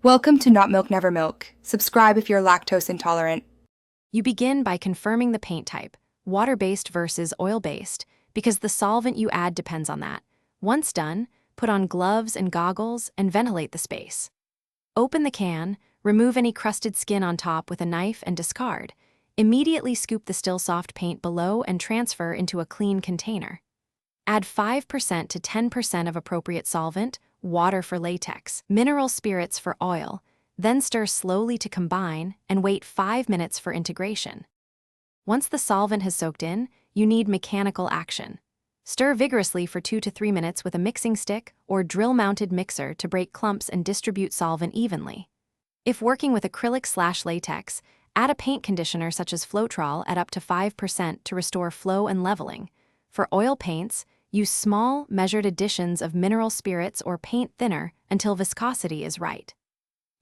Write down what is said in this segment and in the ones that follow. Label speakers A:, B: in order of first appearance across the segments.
A: Welcome to Not Milk Never Milk. Subscribe if you're lactose intolerant.
B: You begin by confirming the paint type, water-based versus oil-based, because the solvent you add depends on that. Once done, put on gloves and goggles and ventilate the space. Open the can, remove any crusted skin on top with a knife and discard. Immediately scoop the still soft paint below and transfer into a clean container. Add 5% to 10% of appropriate solvent, water for latex, mineral spirits for oil, then stir slowly to combine and wait 5 minutes for integration. Once the solvent has soaked in, you need mechanical action. Stir vigorously for 2 to 3 minutes with a mixing stick or drill-mounted mixer to break clumps and distribute solvent evenly. If working with acrylic/latex, add a paint conditioner such as Floetrol at up to 5% to restore flow and leveling. For oil paints, use small, measured additions of mineral spirits or paint thinner until viscosity is right.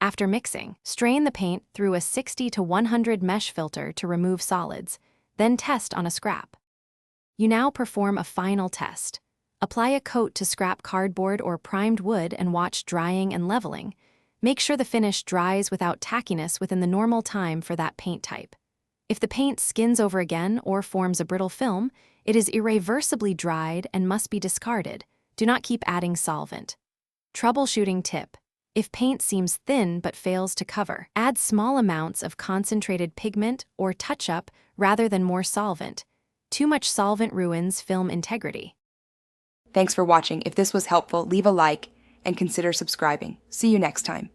B: After mixing, strain the paint through a 60 to 100 mesh filter to remove solids, then test on a scrap. You now perform a final test. Apply a coat to scrap cardboard or primed wood and watch drying and leveling. Make sure the finish dries without tackiness within the normal time for that paint type. If the paint skins over again or forms a brittle film, it is irreversibly dried and must be discarded. Do not keep adding solvent. Troubleshooting tip. If paint seems thin but fails to cover, add small amounts of concentrated pigment or touch-up rather than more solvent. Too much solvent ruins film integrity.
A: Thanks for watching. If this was helpful, leave a like and consider subscribing. See you next time.